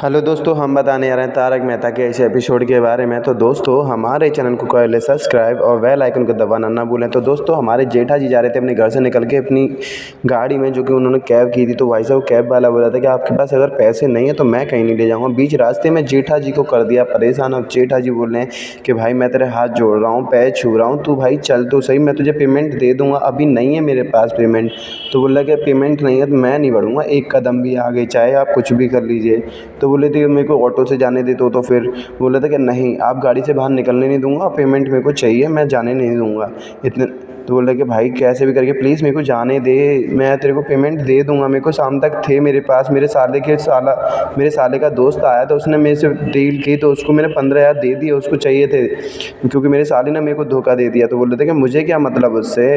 Hello दोस्तों, हम बताने आ रहे हैं तारक मेहता के इस एपिसोड के बारे में। तो दोस्तों, हमारे चैनल को कर ले सब्सक्राइब और बेल आइकन को दबाना ना भूलें। तो दोस्तों, हमारे जेठा जी जा रहे थे अपने घर से निकल के अपनी गाड़ी में, जो कि उन्होंने कैब की थी। तो भाई साहब, कैब वाला बोला था कि आपके पास अगर पैसे नहीं है तो मैं कहीं नहीं ले जाऊँगा। बीच रास्ते में जेठा जी को कर दिया परेशान। अब जेठा जी बोल रहे हैं कि भाई मैं तेरे हाथ जोड़ रहा हूँ, पैर छू रहा हूँ, तू भाई चल तो सही, मैं तुझे पेमेंट दे दूँगा। अभी नहीं है मेरे पास पेमेंट। तो बोला कि पेमेंट नहीं है तो मैं नहीं बढ़ूँगा एक कदम भी आगे, चाहे आप कुछ भी कर लीजिए। तो बोले थे मेरे को ऑटो से जाने दे। तो फिर बोला था कि नहीं, आप गाड़ी से बाहर निकलने नहीं दूँगा, पेमेंट मेरे को चाहिए, मैं जाने नहीं दूँगा इतने। तो बोला कि भाई कैसे भी करके प्लीज़ मेरे को जाने दे, मैं तेरे को पेमेंट दे दूँगा। मेरे को शाम तक थे मेरे पास, मेरे साले का दोस्त आया था, उसने मेरे से डील की तो उसको मैंने 15,000 दे दिए, उसको चाहिए थे क्योंकि मेरे साले ने मेरे को धोखा दे दिया। तो बोल रहे थे कि मुझे क्या मतलब उससे,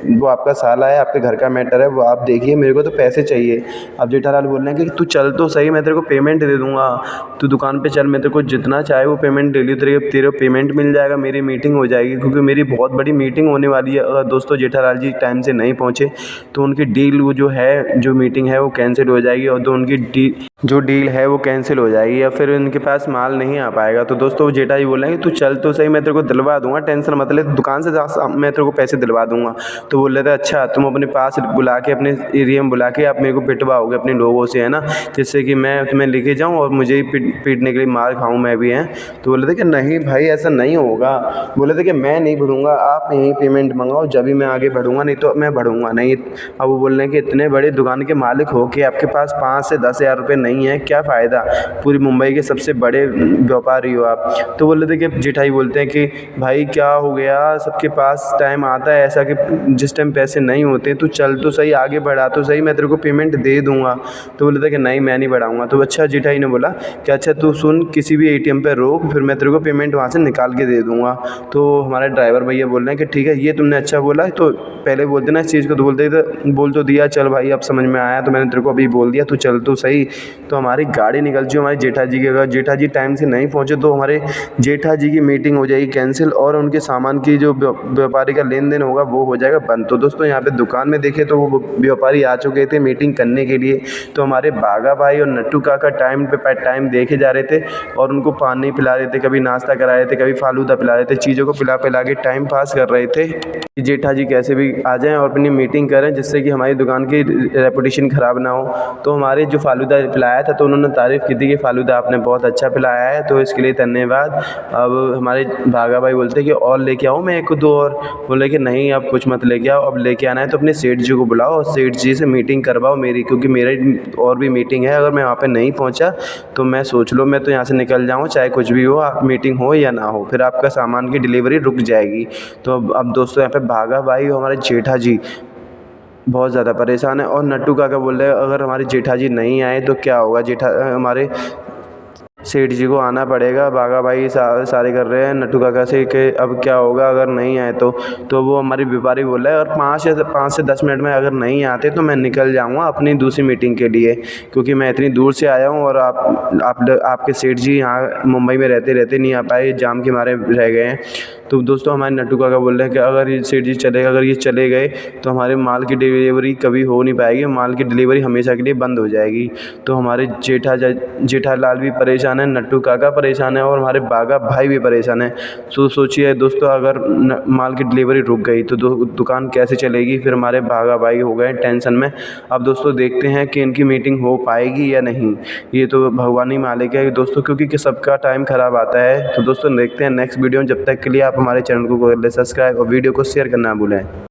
वो आपका साला है, आपके घर का मैटर है, वो आप देखिए, मेरे को तो पैसे चाहिए। अब जेठालाल बोल रहे हैं कि तू चल तो सही, मैं तेरे को पेमेंट दे दूँगा, तू दुकान पे चल, मैं तेरे को जितना चाहे वो पेमेंट डेली तेरे पेमेंट मिल जाएगा, मेरी मीटिंग हो जाएगी क्योंकि मेरी बहुत बड़ी मीटिंग होने वाली है। अगर दोस्तों जेठालाल जी टाइम से नहीं पहुँचे तो उनकी डील वो जो मीटिंग है वो कैंसिल हो जाएगी, और तो उनकी जो डील है वो कैंसिल हो जाएगी, या फिर उनके पास माल नहीं आ पाएगा। तो दोस्तों, वो जेठा जी बोल रहे हैं कि तू चल तो सही, मैं तेरे को दिलवा दूंगा, टेंशन मत ले, दुकान से जा, मैं तेरे को पैसे दिलवा दूंगा। तो बोल रहे थे अच्छा, तुम अपने पास बुला के, अपने एरिया में बुला के आप मेरे को पिटवाओगे अपने लोगों से, है ना, जिससे कि मैं तुम्हें लेके जाऊँ और मुझे ही पीटने के लिए मार खाऊँ मैं भी, हैं। तो बोले थे कि नहीं भाई, ऐसा नहीं होगा। बोले थे कि मैं नहीं बढ़ूँगा, आप यहीं पेमेंट मंगाओ, जब भी मैं आगे बढ़ूँगा, नहीं तो मैं बढ़ूँगा नहीं। अब वो बोल रहे हैं कि इतने बड़े दुकान के मालिक हो के आपके पास 5 से 10,000 रुपये नहीं है, क्या फ़ायदा, पूरी मुंबई के सबसे बड़े व्यापारी हो आप। तो बोल रहे थे कि जेठाई बोलते हैं कि भाई क्या हो गया, सबके पास टाइम आता है ऐसा कि जिस टाइम पैसे नहीं होते, तू चल तो सही, आगे बढ़ा तो सही, मैं तेरे को पेमेंट दे दूँगा। तो बोले थे कि नहीं, मैं नहीं बढ़ाऊँगा। तो अच्छा, जेठाई ने बोला कि अच्छा तू सुन, किसी भी ATM पे रोक, फिर मैं तेरे को पेमेंट वहाँ से निकाल के दे दूँगा। तो हमारे ड्राइवर भैया बोल रहे हैं कि ठीक है, ये तुमने अच्छा बोला, तो पहले बोलते ना इस चीज़ को, तो बोल तो दिया, चल भाई अब समझ में आया, तो मैंने तेरे को अभी बोल दिया, तू चल तो सही। तो हमारी गाड़ी निकल चुकी हमारे जेठा जी की। अगर जेठा जी टाइम से नहीं पहुँचे तो हमारे जेठा जी की मीटिंग हो जाएगी कैंसिल, और उनके सामान की जो व्यापारी का लेन देन होगा वो हो जाएगा बंद। तो दोस्तों, यहाँ पे दुकान में देखे तो वो व्यापारी आ चुके थे मीटिंग करने के लिए। तो हमारे बागा भाई और नट्टू काका टाइम पे टाइम देखे जा रहे थे और उनको पानी पिला रहे थे, कभी नाश्ता करा रहे थे, कभी फालूदा पिला रहे थे, चीज़ों को पिला पिला के टाइम पास कर रहे थे कि जेठा जी कैसे भी आ जाएं और अपनी मीटिंग करें, जिससे कि हमारी दुकान की रेपुटेशन ख़राब ना हो। तो हमारे जो फालूदा पिलाया था तो उन्होंने तारीफ़ की थी कि फालूदा आपने बहुत अच्छा पिलाया है, तो इसके लिए धन्यवाद। अब हमारे भागा भाई बोलते हैं कि और लेके आऊँ मैं 1-2 और। बोले कि नहीं, अब कुछ मत लेके आओ, अब लेके आना है तो अपने सेठ जी को बुलाओ और सेठ जी से मीटिंग करवाओ मेरी, क्योंकि मेरे और भी मीटिंग है, अगर मैं वहाँ पे नहीं पहुँचा तो मैं सोच लो, मैं तो यहाँ से निकल जाऊँ, चाहे कुछ भी हो, मीटिंग हो या ना हो, फिर आपका सामान की डिलीवरी रुक जाएगी। तो अब दोस्तों, यहाँ पे भागा भाई और हमारे जेठा जी बहुत ज़्यादा परेशान है, और नट्टू काका बोल रहे हैं अगर हमारे जेठा जी नहीं आए तो क्या होगा, हमारे सेठ जी को आना पड़ेगा। बागा भाई सारे कर रहे हैं नट्टू काका से कि अब क्या होगा अगर नहीं आए तो वो हमारी व्यापारी बोल रहा है, और 5 से 10 मिनट में अगर नहीं आते तो मैं निकल जाऊंगा अपनी दूसरी मीटिंग के लिए, क्योंकि मैं इतनी दूर से आया हूं और आपके सेठ जी यहाँ मुंबई में रहते रहते नहीं आ पाए, जाम के मारे रह गए हैं। तो दोस्तों, हमारे नट्टू काका बोल रहे हैं कि अगर ये सेठ जी अगर ये चले गए तो हमारे माल की डिलीवरी कभी हो नहीं पाएगी, माल की डिलीवरी हमेशा के लिए बंद हो जाएगी। तो हमारे जेठालाल भी परेशान है, नट्टू काका परेशान है, और हमारे बागा भाई भी परेशान है। तो सोचिए दोस्तों, अगर माल की डिलीवरी रुक गई तो दुकान कैसे चलेगी, फिर हमारे बागा भाई हो गए टेंशन में। अब दोस्तों, देखते हैं कि इनकी मीटिंग हो पाएगी या नहीं, ये तो भगवान ही मालिक है दोस्तों, क्योंकि सबका टाइम ख़राब आता है। तो दोस्तों, देखते हैं नेक्स्ट वीडियो में, जब तक के लिए आप हमारे चैनल को कर ले सब्सक्राइब और वीडियो को शेयर करना ना भूलें।